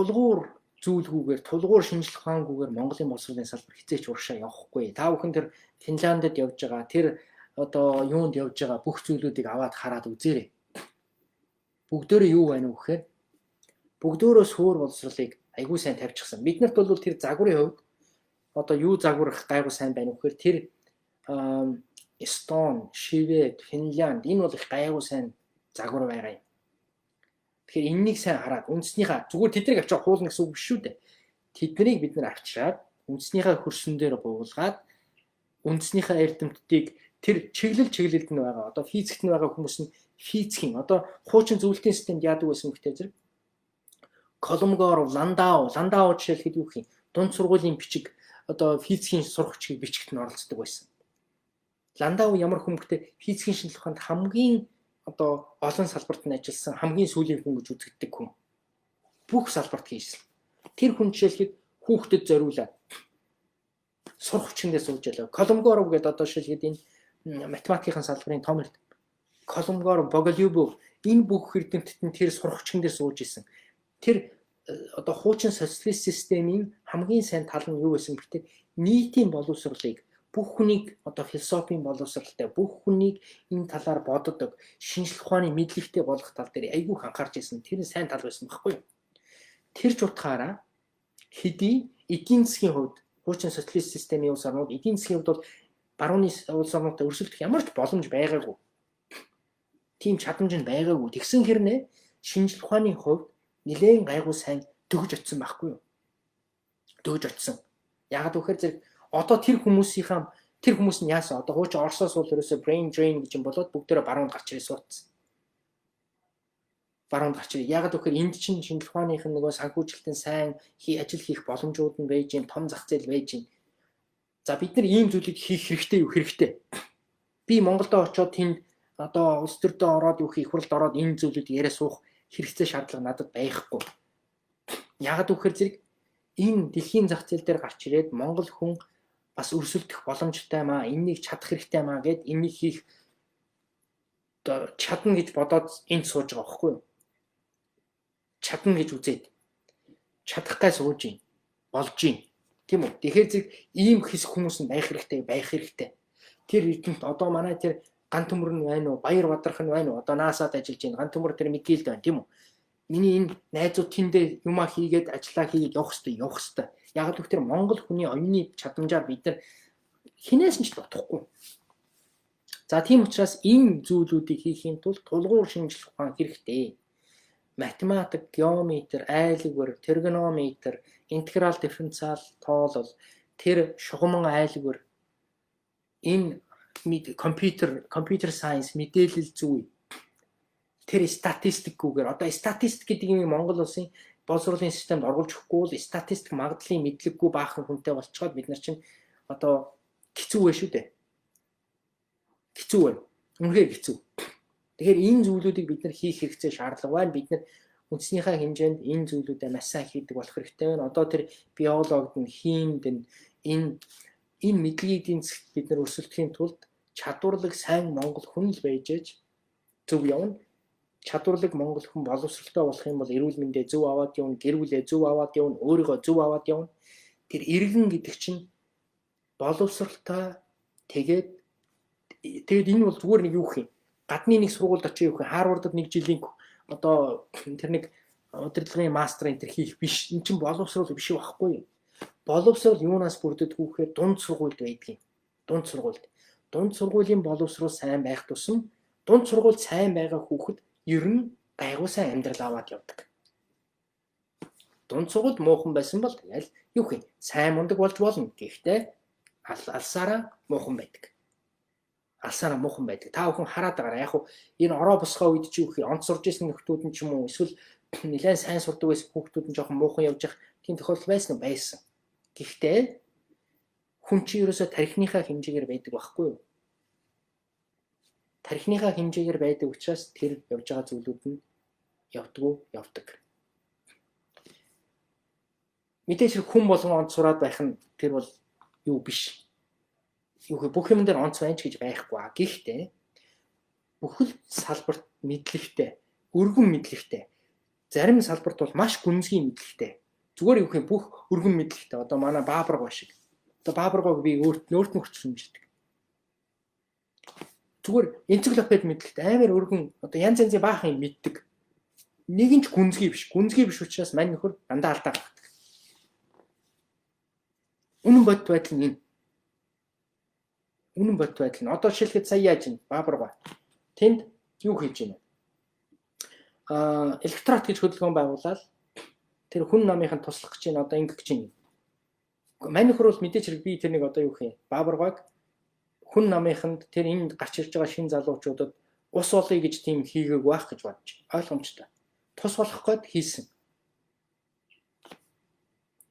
тулгуур зүйлгүйгээр тулгуур шинжлэх ухаангүйгээр Монголын боловсролын салбар хизээч урагшаа явахгүй. Та бүхэн тэр Финландд явж байгаа, тэр одоо юунд явж байгаа бүх зүйлүүдийг аваад хараад үзээрэй. Бүгдөө юу байна вэ гэхээр бүгдөө суур боловсролыг айгүй сайн тавьчихсан. Биднэрт бол тэр загварын хувьд одоо юу загварах гайгүй сайн байна вэ гэхээр тэр Эстон, Швед, Финлянд энэ бол их гайгүй сайн загвар байгаа юм. Тэгэхээр энэнийг сайн хараад үндэснийхээ зүгээр тэднийг авчиж хуулна гэсэн үг биш шүү дээ. Тэднийг бид нар авчираад үндэснийхээ хөрсөн дээр буулгаад үндэснийхээ эрдэмтдийг тэр чиглэлд нь байгаа. Одоо физикт нь байгаа хүмүүс нь физикийн одоо хуучин зөвлөлтийн системд яадаг байсан гэхдээ зэрэг Коломгоор, Ландау жишээлхэд юу гэх юм? Дунд сургуулийн бичиг одоо физикийн сурагчийг бичигт нь оролцдог байсан. Ландау ямар хүмүүстээ физикийн шинжилгээ ухаанд хамгийн одоо олон салбарт нь ажилласан хамгийн сүүлийн хүн гэж үзэгддэг хүн. Бүх салбарт хийсэн. Тэр хүн жишээлхэд хүүхдэд зориулаад сурах хүчиндээ сууж ялаа. Коломгоров гэдэг одоо жишээлхэд энэ математикийн салбарын том Коломгоров, Боголюбов энэ бүх эрдэмтэд нь тэр сурах хүчиндээ сууж исэн. Тэр одоо хуучин социалист системийн хамгийн сайн тал нь юу байсан гэвэл нийтийн боловсролыг бүх хүнийг одоо философийн боловсралтай бүх хүнийг энэ талаар боддог шинжлэх ухааны мэдлэгтэй болгох тал дээр айгүй анхаарч ирсэн. Тэр нь сайн тал байсан байхгүй юу? Тэр ч утгаараа хэдий эдийн засгийн хувьд хуучин социалист системийн улс орнууд эдийн засгийн хувьд бол барууны улс орнуудтай өрсөлдөх ямар ч боломж байгаагүй. Тийм чадамж нь байгаагүй. Тэгсэн хэрнээ шинжлэх ухааны хувьд нэлээд гайгүй сайн төгж очсон байхгүй юу? Төгж очсон. Яагаад гэвэл зэрэг одоо тэр хүмүүс нь яасан? Одоо хуучин Оросоос бол ерөөсөө brain drain гэж юм болоод бүгдээрээ баруунд гарч ирээ суудсан. Баруунд гарч ирээ. Яагаад гэвэл энд чинь шинжлэх ухааных нь нөгөө санхүүжилтийн сайн ажил хийх боломжууд нь байж гин, том зах зээл байж гин. За бид нар ийм зүйлийг хийх хэрэгтэй. Би Монголд очиод тэнд одоо улс төрдөө ороод юу хийх хуралд ороод энэ зүйлүүд яриа суух хэрэгцээ шаардлага надад байхгүй. Яагаад гэвэл зэрэг энэ дэлхийн зах зээл дээр гарч ирээд Монгол хүн бас өрсөлдөх боломжтой маа, энэнийг чадах хэрэгтэй маа гэд энийг хийх чадна гэж бодоод энд сууж байгаа байхгүй юу? Чадна гэж үзээд чадах гай сууж ийн, болж ийн. Тийм үү? Тэгэхээр зэрэг ийм хэсэг хүмүүс нь байх хэрэгтэй. Тэр эрдэмт одоо манай тэр ган төмөр нь байна уу? Баяр бадрах нь байна уу? Одоо NASA-д ажиллаж байна. Ган төмөр тэр Микелд байна, тийм үү? Миний энэ найзууд тэндээ юмаа хийгээд ажиллаа хийгээд явах хэрэгтэй. Яг л тэр Монгол хүний оюуны чадамжаар бид нар хинээс нь ч бодохгүй. За тийм учраас энэ зүйлүүдийг хийхийн тулд тулгуур шинжлэх ухаан хэрэгтэй. Математик, геометр, айлгуур, тригонометр, интеграл дифференциал тоолол, тэр шугамн айлгуур, энэ компьютер сайенс, мэдээлэл зүй, тэр статистикгүйгээр одоо статистик гэдэг юм Монгол улсын боловсролын системд оруулж өгөхгүй бол статистик магадлалын мэдлэггүй баахан хүнтэй болчиход бид нар чинь одоо хэцүү вэ шүү дээ. Хэцүү байна. Үнэхээр хэцүү. Тэгэхээр энэ зүйлүүдийг бид нар хийх хэрэгцээ шаардлага байна. Бид нар үндэснийхээ хэмжээнд энэ зүйлүүдээ маш сайн хийдэг болох хэрэгтэй байна. Одоо тэр биологид нь, химид нь энэ мэдлэгийг эдийн засгт бид нар өрсөлдөхийн тулд чадварлаг сайн Монгол хүн л байж ээж зөв явна. Чадварлаг Монгол хүн боловсролтой болох юм бол эрүүл мэндээ зөв аваад явна, гэр бүлээ зөв аваад явна, өөрийгөө зөв аваад явна. Тэр иргэн гэдэг чинь боловсролтой тэгээд энэ бол зүгээр нэг юу гэх юм. Гадны нэг сургуульд очиж юу гэх юм. Харвардд нэг жилийн одоо тэр нэг удирдлагын мастер энэ хийх биш. Энд чинь боловсрол биш байхгүй юу? Боловсрол юунаас бүрддэг вэ гэхээр дунд сургуульд байдгийг. Дунд сургуулийн боловсрол сайн байх тусам дунд сургууль сайн байгаа хүүхэд ер нь гайгүй сайн амьдрал аваад явдаг. Дунд сургууль муухан байсан бол тэгэл юу гэх юм сайн мундаг болж болно. Гэхдээ алсаараа муухан байдаг. Та бүхэн хараад байгаа. Яг хуу энэ ороо босгоо үед чи юу гэх юм онц сурж исэн нөхдүүд нь ч юм уу эсвэл нэлээд сайн сурдаг байсан хүүхдүүд нь жоохон муухан явж явах тийм тохиолдол байсан. Гэхдээ хүн чи ерөөсө тархиныхаа хэмжээгээр байдаг байхгүй юу? Тархиныхаа хэмжээгээр байдаг учраас тэр явж байгаа зүйлүүд нь явдаг. Мэдээж хүн болгон онц сураад байх нь тэр бол юу биш. Бүх юм дээр онц байж гэж байхгүй. Гэхдээ бүхэл салбарт мэдлэгтэй, өргөн мэдлэгтэй, зарим салбарт бол маш гүнзгий мэдлэгтэй. Зүгээр юу гэх бүх өргөн мэдлэгтэй. Одоо манай Баабарга шиг. Одоо Баабаргаг би өөрт нь хүртэл мэддэг. Зүгээр энциклопед мэдлэгтэй амар өргөн одоо янз янзын баах юм мэддэг. Нэг нь ч гүнзгий биш. Гүнзгий биш учраас мань нөхөр дандаа алдаа гаргадаг. Үнэн бодит байдал нь энэ. Үнэн бодит байдал нь. Одоо жишээлхэд сая яаж ийн Баабарга. Тэнд юу хийж байна? Электорат гэж хөдөлгөөн байгуулаад тэр хүн намынханд туслах гэж байна. Одоо ингэх гэж байна. Мань нөхөр бол мэдээж хэрэг би тэрнийг одоо юу гэх юм? Баабаргаг хүн намынханд тэр энд гарч ирж байгаа шинэ залуучуудад ус олъё гэж тийм хийгээг байх гэж бодож ойлгомжтой. Тус болох гээд хийсэн.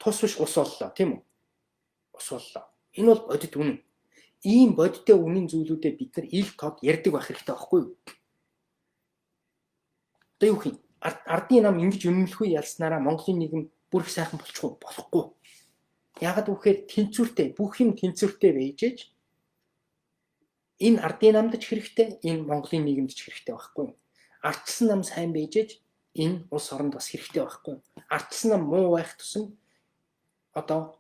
Тус биш ус оллоо, тийм үү? Ус оллоо. Энэ бол бодит үнэн. Ийм бодиттой үнэн зүйлүүдэд бид нар ил тод ярьдаг байх хэрэгтэй байхгүй юу? Одоо юу хин? Ардын нам ингэж үнэмлэхгүй ялснараа Монголын нийгэм бүр их сайхан болчихгүй болохгүй. Яагаад гэвэл тэнцвэртэй, бүх юм тэнцвэртэй байжээж энэ ардын намд ч хэрэгтэй, энэ Монголын нийгэмд ч хэрэгтэй байхгүй юу? Ардчсан нам сайн байжээж энэ улс оронд бас хэрэгтэй байхгүй юу? Ардчсан нам муу байх тусам одоо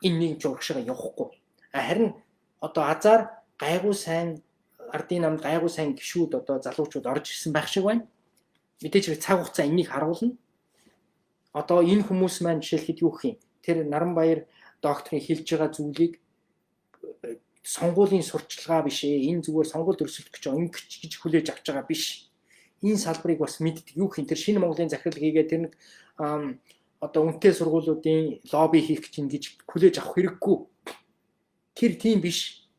энэ нийгэм журагшаа явахгүй. Харин одоо азар гайгүй сайн ардын намд гайгүй сайн гишүүд одоо залуучууд орж ирсэн байх шиг байна. Мэдээж хэрэг цаг хугацаа энийг харуулна. Одоо энэ хүмүүс маань жишээлхэд юу гэх юм? Тэр Наранбаяр докторын хэлж байгаа зүйлийг сонгуулийн сурталчилгаа биш ээ. Энэ зүгээр сонгуульд өрсөлдөх гэж өнгөч гэж хүлээж авч байгаа биш. Энэ салбарыг бас мэддэг. Юу гэх юм? Тэр шинэ Монголын захирал хийгээд тэр нэг одоо үнэтэй сургуулиудын лобби хийх гэж хүлээж авах хэрэггүй. Тэр тийм биш.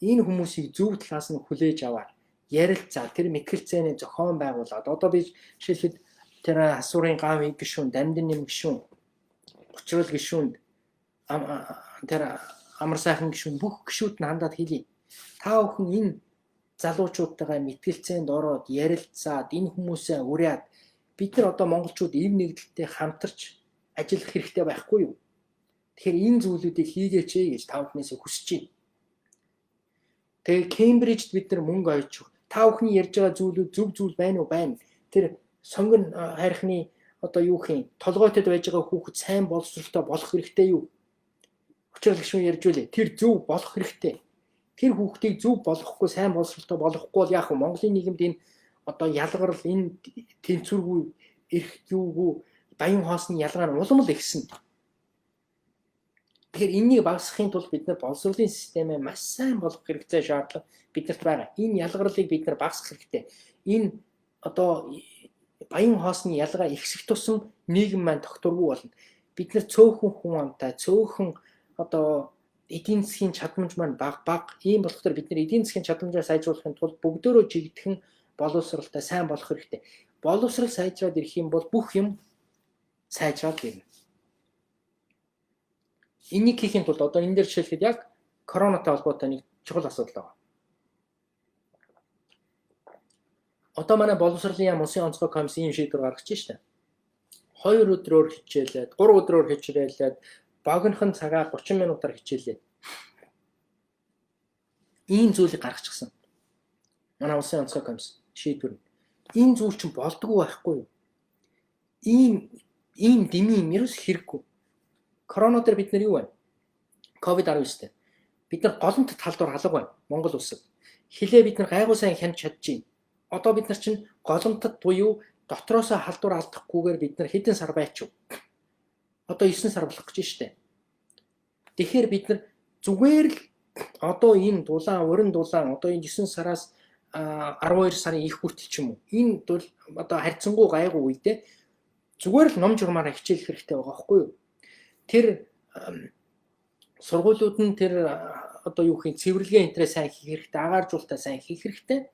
Энэ хүмүүсийг зөв талаас нь хүлээж аваад ярилцаа тэр мэдрэлцээний зохион байгуулад одоо би жишээлхэд тэр асуурын гавь гишүүн, дамдын нэм гишүүн, учрал гишүүнд тэр амар сайхан гишүүн бүх гишүүд нь хандаад хэлье. Та бүхэн энэ залуучуудтайгаа мэдрэлцээнд ороод ярилцаад энэ хүмүүсээ ураад бид нар одоо монголчууд эв нэгдэлтэй хамтарч ажиллах хэрэгтэй байхгүй юу? Тэгэхээр энэ зүйлүүдийг хийгээч гэж та бүхнээс хүсэж байна. Тэгээ Кембрижд бид нар мөнгө ойч та бүхний ярьж байгаа зүйлүүд зөв зүйл байна уу? Байна. Тэр сонгон хайрхны одоо юу гэх юм? Толгойтод байж байгаа хүүхэд сайн боловсролтой болох хэрэгтэй юу? Учир л гişүүн ярьж үлээ. Тэр зөв болох хэрэгтэй. Тэр хүүхдийг зөв болгохгүй сайн боловсролтой болохгүй бол яах вэ? Монголын нийгэмд энэ одоо ялгарл энэ тэнцвэргүй эрх юугүй баян хоосны ялгаа нь улам л ихсэн. Тэгэхээр энэнийг багасгахын тулд бид нар боловсролын системээ маш сайн болгох хэрэгтэй шаардлага биднэрт байгаа. Энэ ялгарлыг бид нар багасгах хэрэгтэй. Энэ одоо баян хоосны ялгаа ихсэх тусам нийгэм маань тогтворгүй болно. Бид нар цөөхөн хүн амтай, цөөхөн одоо эдийн засгийн чадамж маань бага ийм болохоор бид нар эдийн засгийн чадамжаа сайжруулахын тулд бүгдөө жигдхэн боловсролтой сайн болох хэрэгтэй. Боловсрол сайжраад ирэх юм бол бүх юм сайжраад ирнэ. Энийг хийхин тулд одоо энэ дээр жишээлхэд яг коронатай холбоотой нэг чухал асуудал байна. Одоо манай боловсролын яам улсын онцгой комиссын ийм шийдвэр гаргаж штэ. 2 өдрөөр хичээлээд, 3 өдрөөр хичээлээд, богинохон цагаа 30 минутаар хичээлээд. Ийм зүйлийг гаргачихсан. Манай улсын онцгой комисс шийдвэр. Энэ зүйл чинь болдгоо байхгүй юу? Ийм дэмий юм ерөөс хэрэггүй. Корона дээр бид нар юу байна? COVID-19 дээр. Бид нар голомт талдуур алга байна. Монгол улсад. Хилээ бид нар гайгүй сайн хянж чадчихээн. Одоо бид нар чинь голомтод буюу дотроосоо халдвар алдахгүйгээр бид нар хэдэн сар байчих. Одоо 9 сар болох гэж штэ. Тэгэхээр бид нар зүгээр л одоо энэ дулаан, уран дулаан одоо энэ 9 сараас 12 сарын их хүртэл ч юм уу. Энэ бол одоо харьцангуй гайгүй үедээ зүгээр л ном журмаараа хичээлэх хэрэгтэй байгаа байхгүй юу? Тэр сургуулиуд нь тэр одоо юу гэх юм цэвэрлэгээ энтрээ сайн хийх хэрэгтэй, агааржуулалтаа сайн хийх хэрэгтэй.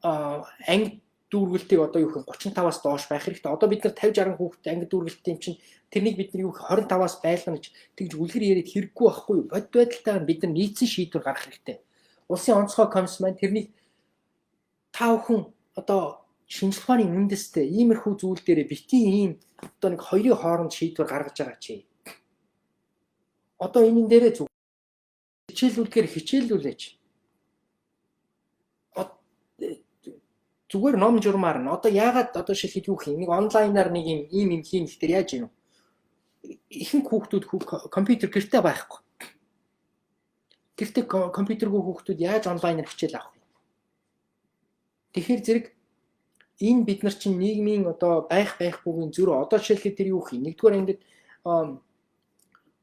Анги дүүргэлтийг одоо юу гэх юм 35-аас доош байх хэрэгтэй. Одоо бид нар 50-60 хүүхэдтэй анги дүүргэлтийн чинь тэрнийг бид нар юу 25-аас байлгана гэж тэгж үлгэр яриад хэрэггүй байхгүй юу? Бод байдалтайгаар бид нар нийцсэн шийдвэр гаргах хэрэгтэй. Улсын онцгой комисс маань тэрнийг та бүхэн одоо шинжлэх ухааны үндэстэй иймэрхүү зүйл дээр битгий ийм одоо нэг хоёрын хооронд шийдвэр гаргаж байгаа чи. Одоо энэ дээрээ зүг хичээлүүлгээр хичээлүүлээч. зүгээр ном журмаар нь одоо яагаад одоо шилхэд юу хий нэг онлайнаар нэг ийм хийн гэхдээ яаж юм ихэнх хүүхдүүд компьютер гэртээ байхгүй. Гэртээ компьютергүй хүүхдүүд яаж онлайнаар хичээл авах вэ? Тэгэхээр зэрэг энэ бид нар чинь нийгмийн одоо байхгүйгийн зөрүү одоо жишээлбэл тэр юу хий нэгдүгээр ингээд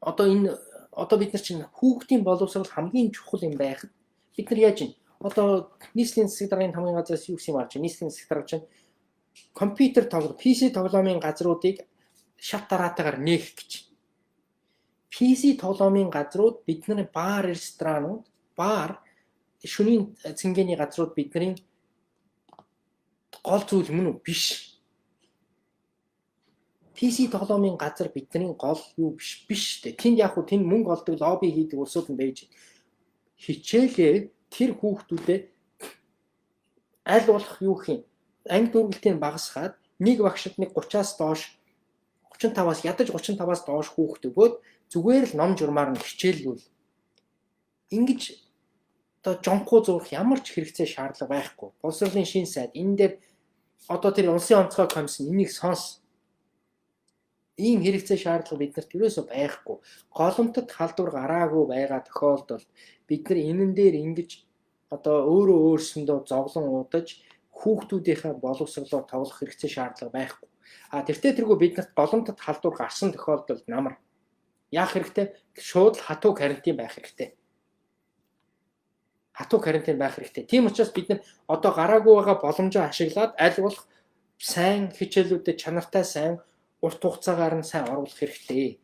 одоо бид нар чинь хүүхдийн боловсрол хамгийн чухал юм байхад бид нар яаж юм одоо нийслэлийн засаг даргын хамгийн газраас юу гэсэн юм арч нийслэлийн засаг дарга чинь компьютер тоглоом PC тоглоомын газруудыг шат дараатаагаар нээх гэж. PC тоглоомын газрууд бидний бар ресторанууд бар шөнийн цэнгэний газрууд бидний гол зүйл мөн үү биш. PC тоглоомын газар бидний гол юу биш шүү дээ. Тэнд яг хуу тэнд мөнгө олдог лобби хийдэг улсууд нь байж хичээлээ тэр хүүхдүүдэд аль болох юу гэх юм анги дүүргэлтийг багасгаад нэг багшид нэг 30-аас доош 35-аас ядаж 35-аас доош хүүхд өгөөд зүгээр л ном журмаар нь хичээллүүл. Ингэж одоо жонхоо зурх ямар ч хэрэгцээ шаардлага байхгүй. Боловсролын шин сайд энэ дээр одоо тэр улсын онцгой комисс энийг сонс. Ийм хэрэгцээ шаардлага биднэрт ерөөсөө байхгүй. Голомтод халдвар гараагүй байгаа тохиолдолд бид нар энэн дээр ингэж одоо өөрөө өөрсөндөө зовлон удаж хүүхдүүдийнхээ боловсролоор тоглох хэрэгцээ шаардлага байхгүй. Тэртээ тэргүй биднэрт голомтод халдвар гарсан тохиолдолд намар яах хэрэгтэй? Шууд хатуу карантин байх хэрэгтэй. Хатуу карантин байх хэрэгтэй. Тийм учраас бид нар одоо гараагүй байгаа боломжоо ашиглаад аль болох сайн хичээлүүдэд чанартай сайн урт хугацаагаар нь сайн оруулах хэрэгтэй.